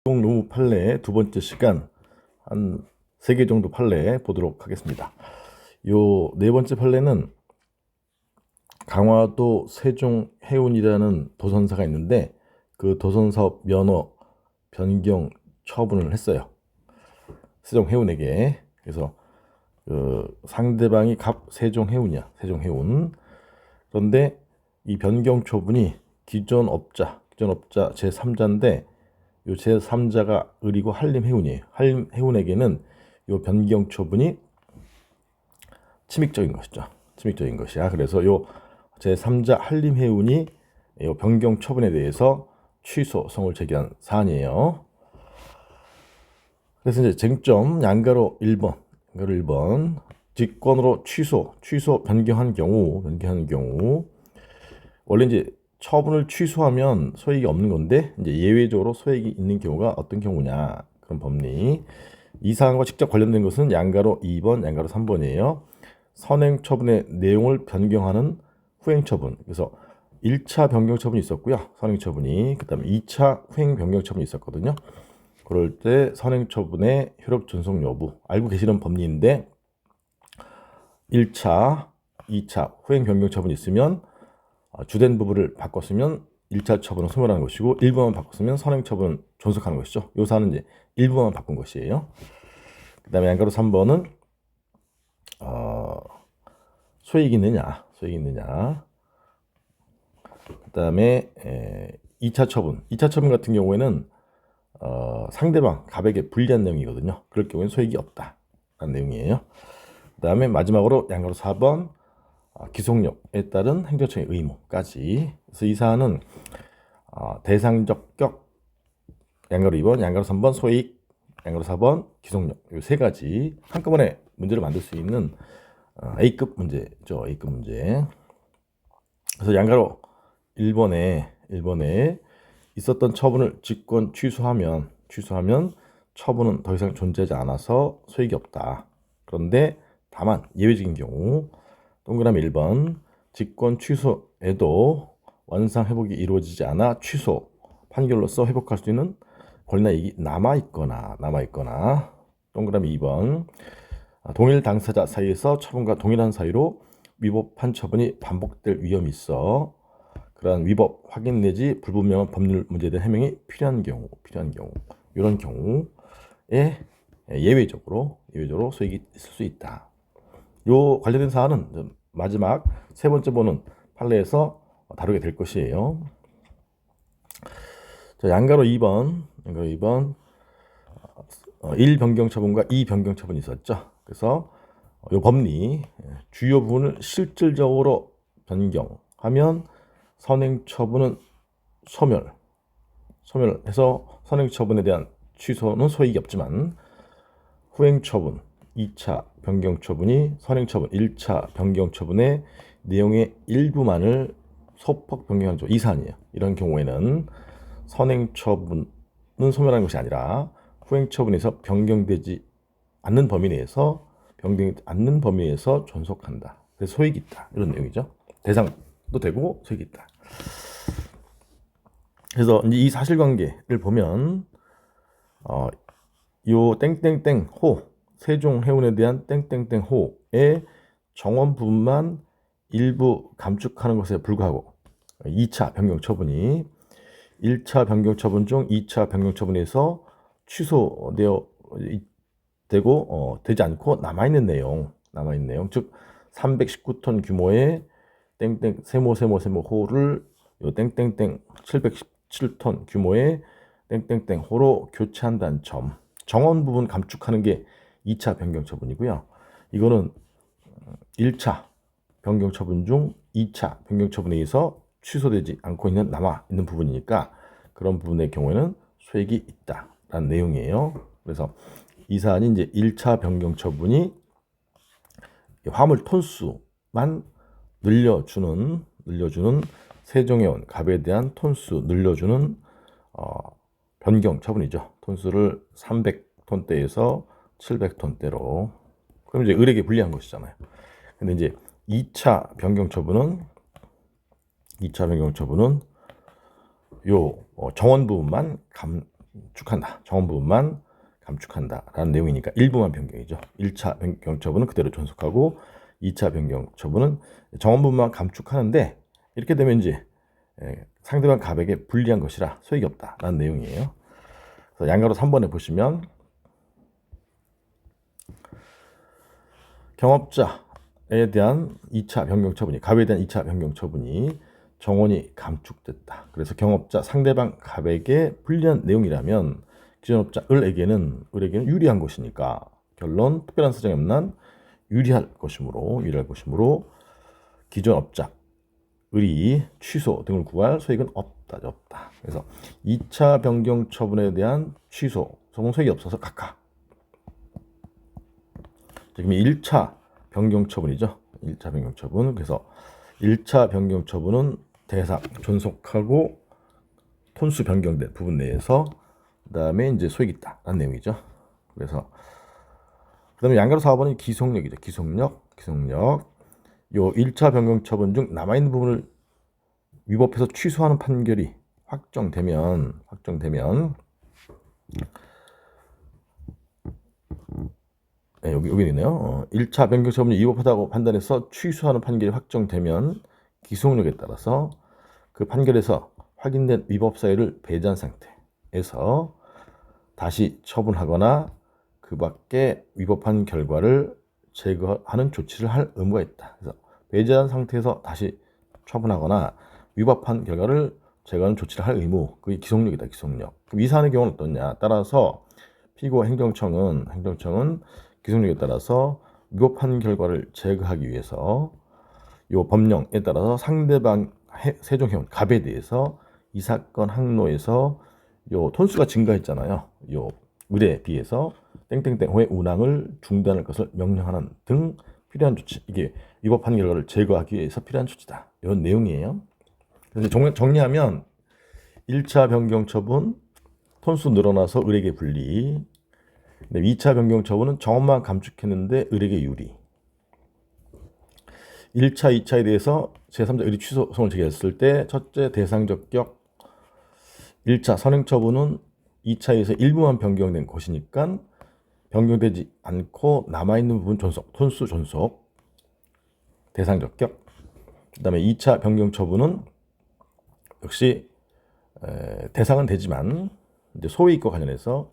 노무 판례 두 번째 시간 한 3개 정도 판례 보도록 하겠습니다. 요 네 번째 판례는 강화도 세종해운이라는 도선사가 있는데 그 도선사업 면허 변경 처분을 했어요. 세종해운에게. 그래서 그 상대방이 세종해운이야. 세종해운. 그런데 이 변경 처분이 기존 업자 제3자인데 요 제3자가 을이고 한림해운이에요. 한림해운에게는 요 변경 처분이 침익적인 것이죠. 침익적인 것이야. 그래서 요 제3자 한림해운이 요 변경 처분에 대해서 취소성을 제기한 사안이에요. 그래서 이제 쟁점 양가로 1번 직권으로 취소 변경한 경우 원래 이제 처분을 취소하면 소액이 없는 건데 이제 예외적으로 소액이 있는 경우가 어떤 경우냐, 그런 법리. 이 사안과 직접 관련된 것은 양가로 2번, 양가로 3번이에요. 선행 처분의 내용을 변경하는 후행 처분. 그래서 1차 변경 처분이 있었고요. 선행 처분이. 그다음에 2차 후행 변경 처분이 있었거든요. 그럴 때 선행 처분의 효력 존속 여부 알고 계시는 법리인데 1차, 2차 후행 변경 처분이 있으면 주된 부분을 바꿨으면 1차 처분은 소멸하는 것이고 일부만 바꿨으면 선행 처분은 존속하는 것이죠. 요 사안은 이제 일부만 바꾼 것이에요. 그 다음에 양가로 3번은 소액이 있느냐. 그 다음에 2차 처분 같은 경우에는 상대방 갑에게 불리한 내용이거든요. 그럴 경우에는 소액이 없다라는 내용이에요. 그 다음에 마지막으로 양가로 4번 기속력에 따른 행정처의 의무까지. 그래서 이 사안은 대상적 격, 양가로 2번, 양가로 3번 소익, 양가로 4번 기속력, 이 세 가지 한꺼번에 문제를 만들 수 있는 A급 문제죠. A급 문제. 그래서 양가로 1번에 있었던 처분을 직권 취소하면 처분은 더 이상 존재하지 않아서 소익이 없다. 그런데 다만 예외적인 경우 동그라미 1번 직권 취소에도 원상 회복이 이루어지지 않아 취소 판결로서 회복할 수 있는 권리나 이익이 남아있거나 동그라미 2번 동일 당사자 사이에서 처분과 동일한 사유로 위법한 처분이 반복될 위험이 있어 그러한 위법 확인 내지 불분명한 법률 문제에 대한 해명이 필요한 경우 이런 경우에 예외적으로 소익이 있을 수 있다. 요 관련된 사안은 마지막 세 번째 보는 판례에서 다루게 될 것이에요. 자, 양가로 2번 1 변경 처분과 2 변경 처분이 있었죠. 그래서 요 법리 주요 부분을 실질적으로 변경하면 선행 처분은 소멸해서 선행 처분에 대한 취소는 소익이 없지만 후행 처분 2차 변경 처분이 선행 처분 1차 변경 처분의 내용의 일부만을 소폭 변경한 이 사안이에요. 이런 경우에는 선행 처분은 소멸하는 것이 아니라 후행 처분에서 변경되지 않는 범위 내에서 존속한다. 그래서 소익이 있다. 이런 내용이죠. 대상도 되고 소익이 있다. 그래서 이제 이 사실관계를 보면 요 땡땡땡 호 세종해운에 대한 땡땡땡 호의 정원 부분만 일부 감축하는 것에 불구하고 2차 변경 처분이 1차 변경 처분 중 2차 변경 처분에서 되지 않고 남아있는 내용 즉 319톤 규모의 땡땡 세모 호를 요 땡땡땡 717톤 규모의 땡땡땡 호로 교체한다는 점. 정원 부분 감축하는 게 2차 변경 처분이고요. 이거는 1차 변경 처분 중 2차 변경 처분에 의해서 취소되지 않고 남아 있는 부분이니까 그런 부분의 경우에는 소액이 있다라는 내용이에요. 그래서 이 사안이 이제 1차 변경 처분이 화물 톤수만 늘려주는 세종해운 갑에 대한 톤수 늘려주는 변경 처분이죠. 톤수를 300톤대에서 700톤대로. 그럼 이제 을에게 불리한 것이잖아요. 근데 이제 2차 변경 처분은 요 정원 부분만 감축한다. 정원 부분만 감축한다라는 내용이니까 일부만 변경이죠. 1차 변경 처분은 그대로 존속하고 2차 변경 처분은 정원 부분만 감축하는데 이렇게 되면 이제 상대방 갑에게 불리한 것이라 소익이 없다라는 내용이에요. 그래서 양가로 3번에 보시면 경업자에 대한 2차 변경 처분이 갑에 대한 2차 변경 처분이 정원이 감축됐다. 그래서 경업자 상대방 갑에게 불리한 내용이라면 기존업자 을에게는 유리한 것이니까 결론 특별한 사정이 없는 유리할 것이므로 기존업자 을이 취소 등을 구할 소익은 없다. 그래서 2차 변경 처분에 대한 취소 소송 소익이 없어서 각하. 지금 1차 변경 처분이죠. 1차 변경 처분. 그래서 1차 변경 처분은 대상 존속하고 톤수 변경된 부분 내에서 그다음에 이제 소익이 있다라는 내용이죠. 그래서 그다음에 양가로 4번은 기속력이죠. 기속력. 요 1차 변경 처분 중 남아 있는 부분을 위법해서 취소하는 판결이 확정되면 네, 여기 있네요. 1차 변경 처분이 위법하다고 판단해서 취소하는 판결이 확정되면 기속력에 따라서 그 판결에서 확인된 위법 사유를 배제한 상태에서 다시 처분하거나 그 밖에 위법한 결과를 제거하는 조치를 할 의무가 있다. 그래서 배제한 상태에서 다시 처분하거나 위법한 결과를 제거하는 조치를 할 의무, 그게 기속력이다. 기속력. 그럼 이 사안의 경우는 어떠냐? 따라서 피고 행정청은 기속력에 따라서 위법한 결과를 제거하기 위해서 요 법령에 따라서 상대방 세종회원 갑에 대해서 이 사건 항로에서 요 톤수가 증가했잖아요. 요 을에 비해서 땡땡땡호의 운항을 중단할 것을 명령하는 등 필요한 조치. 이게 위법한 결과를 제거하기 위해서 필요한 조치다. 이런 내용이에요. 그래서 정리하면 1차 변경 처분 톤수 늘어나서 을에게 불리. 2차 변경 처분은 정원만 감축했는데 을에게 유리. 1차, 2차에 대해서 제3자 을이 취소송을 제기했을 때 첫째 대상적 격 1차 선행 처분은 2차에서 일부만 변경된 것이니까 변경되지 않고 남아있는 부분 존속, 톤수 존속, 대상적 격. 그 다음에 2차 변경 처분은 역시 대상은 되지만 이제 소이익과 관련해서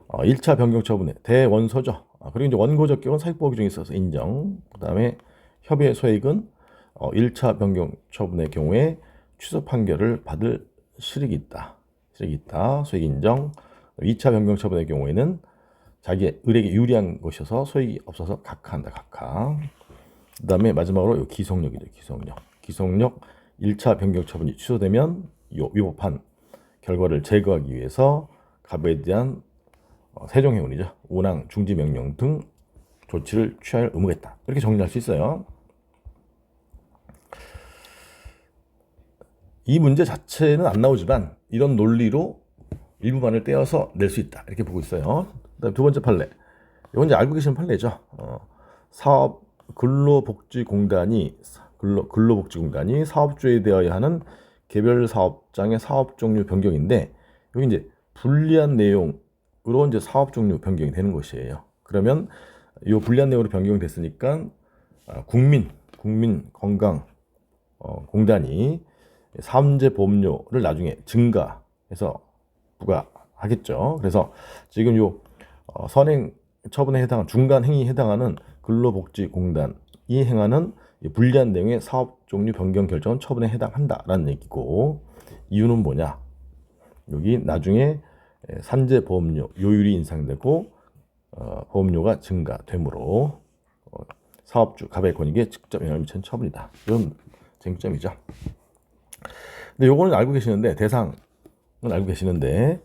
1차 변경 처분의 대원소죠. 그리고 이제 원고적 격은 사익보호 규정에 있어서 인정. 그 다음에 협의의 소액은 1차 변경 처분의 경우에 취소 판결을 받을 실익이 있다. 소액 인정. 2차 변경 처분의 경우에는 자기의 을에게 유리한 것이어서 소액이 없어서 각하한다. 각하. 그 다음에 마지막으로 기속력이죠. 기속력 1차 변경 처분이 취소되면 위법한 결과를 제거하기 위해서 갑에 대한 세종회원이죠. 운항 중지 명령 등 조치를 취할 의무가 있다. 이렇게 정리할 수 있어요. 이 문제 자체는 안 나오지만 이런 논리로 일부만을 떼어서 낼 수 있다. 이렇게 보고 있어요. 그다음 두 번째 판례. 이건 이제 알고 계시는 판례죠. 근로복지공단이 사업주에 대하여 하는 개별 사업장의 사업 종류 변경인데 여기 이제 불리한 내용으로 이제 사업 종류 변경이 되는 것이에요. 그러면 이 불리한 내용으로 변경됐으니까 국민건강공단이 사업보험료를 나중에 증가해서 부과하겠죠. 그래서 지금 요 선행 처분에 해당한 중간 행위에 해당하는 근로복지공단이 행하는 불리한 내용의 사업 종류 변경 결정은 처분에 해당한다라는 얘기고 이유는 뭐냐? 여기 나중에 산재보험료 요율이 인상되고 보험료가 증가되므로 사업주 갑의 권익에 직접 영향을 미치는 처분이다. 이런 쟁점이죠. 근데 요거는 알고 계시는데 대상은 알고 계시는데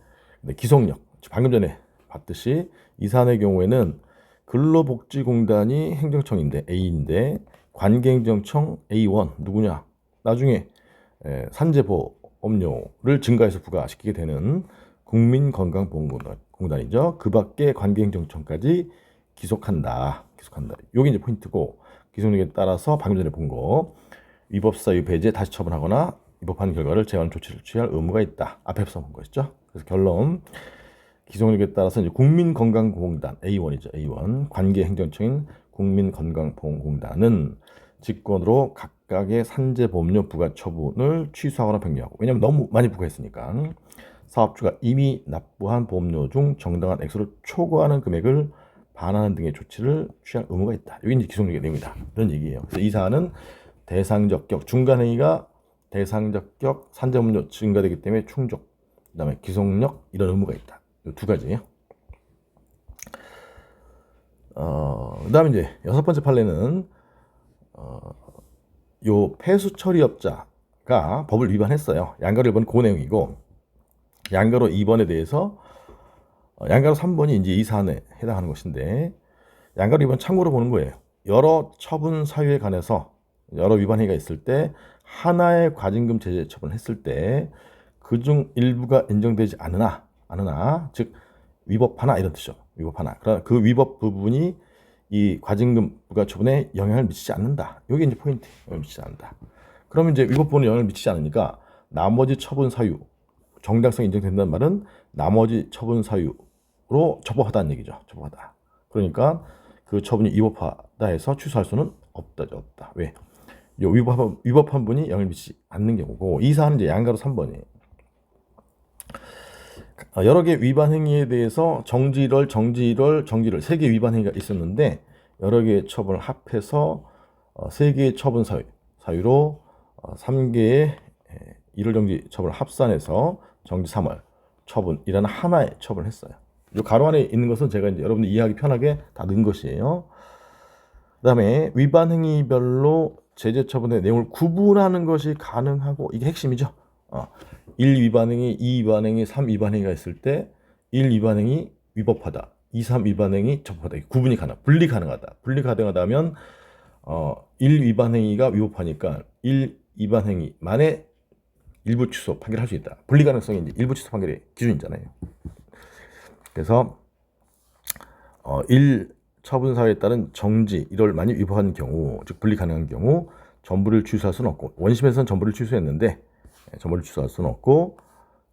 기속력 방금 전에 봤듯이 이 사안의 경우에는 근로복지공단이 행정청인데 A인데 관계행정청 A1 누구냐? 나중에 산재보험료를 증가해서 부과시키게 되는 국민건강보험공단이죠. 그 밖에 관계행정청까지 기속한다. 여기 이제 포인트고 기속력에 따라서 방금 전에 본 거 위법사유 배제 다시 처분하거나 위법한 결과를 제한 조치를 취할 의무가 있다. 앞에서 본 것이죠. 그래서 결론 기성력에 따라서 이제 국민건강보험공단 A1이죠. A1 관계행정처인 국민건강보험공단은 직권으로 각각의 산재보험료 부과 처분을 취소하거나 변경하고, 왜냐하면 너무 많이 부과했으니까 사업주가 이미 납부한 보험료 중 정당한 액수를 초과하는 금액을 반환하는 등의 조치를 취할 의무가 있다. 여기 이제 기성력의 내용이다. 이런 얘기예요. 그래서 이 사안은 대상적 격 중간행위가 대상적 격 산재보험료 증가되기 때문에 충족, 그다음에 기성력 이런 의무가 있다. 이 두 가지예요. 그다음에 이제 여섯 번째 판례는 요 폐수 처리업자가 법을 위반했어요. 양가로 1번 그 내용이고, 양가로 2번에 대해서 양가로 3번이 이제 이 사안에 해당하는 것인데, 양가로 2번 참고로 보는 거예요. 여러 처분 사유에 관해서 여러 위반 행위가 있을 때 하나의 과징금 제재 처분을 했을 때 그중 일부가 인정되지 않으나 즉 위법하나 이런 뜻이죠. 위법하나. 그러나 그 위법 부분이 이 과징금 부과 처분에 영향을 미치지 않는다. 이게 이제 포인트. 영향을 미치지 않는다. 그러면 이제 위법 부분에 영향을 미치지 않으니까 나머지 처분 사유 정당성이 인정된다는 말은 나머지 처분 사유로 적법하다는 얘기죠. 적법하다. 그러니까 그 처분이 위법하다 해서 취소할 수는 없다. 왜? 위법한 분이 영향을 미치지 않는 경우고, 이 사안은 이제 양가로 3번이에요. 여러 개 위반 행위에 대해서 정지 1월 세 개 위반 행위가 있었는데 여러 개의 처분을 합해서 세 개의 처분 사유로 3개의 1월 정지 처분을 합산해서 정지 3월 처분이라는 하나의 처분을 했어요. 이 가로 안에 있는 것은 제가 이제 여러분들 이해하기 편하게 다 넣은 것이에요. 그다음에 위반 행위별로 제재 처분의 내용을 구분하는 것이 가능하고, 이게 핵심이죠. 1 위반 행위, 2 위반 행위, 3 위반 행위가 있을 때 1 위반 행위 위법하다, 2, 3 위반 행위 적법하다. 구분이 분리 가능하다. 분리 가능하다면 1 위반 행위가 위법하니까 1 위반 행위만에 일부 취소 판결할 수 있다. 분리 가능성이 이제 일부 취소 판결의 기준이잖아요. 그래서 1 처분 사유에 따른 정지 1월 만이 위법한 경우, 즉 분리 가능한 경우 전부를 취소할 수는 없고, 원심에서는 전부를 취소했는데 전부를 취소할 수는 없고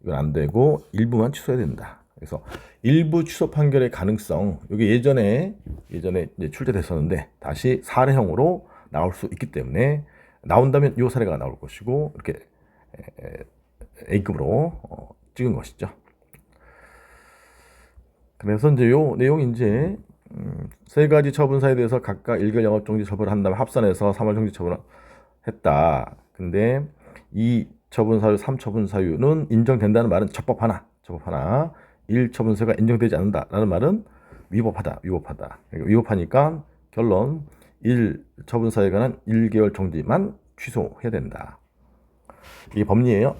이건 안 되고 일부만 취소해야 된다. 그래서 일부 취소 판결의 가능성, 이게 예전에 이제 출제됐었는데 다시 사례형으로 나올 수 있기 때문에, 나온다면 이 사례가 나올 것이고 이렇게 A급으로 찍은 것이죠. 그래서 이제 요 내용 이제 세 가지 처분사에 대해서 각각 1개월 영업정지 처분을 한 다음에 합산해서 3월 정지 처분을 했다. 근데 이 처분 사유, 3처분 사유는 인정된다는 말은 적법하나 1처분 사유가 인정되지 않는다라는 말은 위법하다. 그러니까 위법하니까 결론 1처분 사유에 관한 1개월 정지만 취소해야 된다. 이게 법리예요.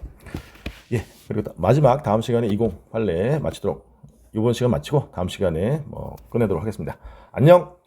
예, 그리고 마지막 다음 시간에 20 판례 마치도록, 이번 시간 마치고 다음 시간에 끝내도록 하겠습니다. 안녕.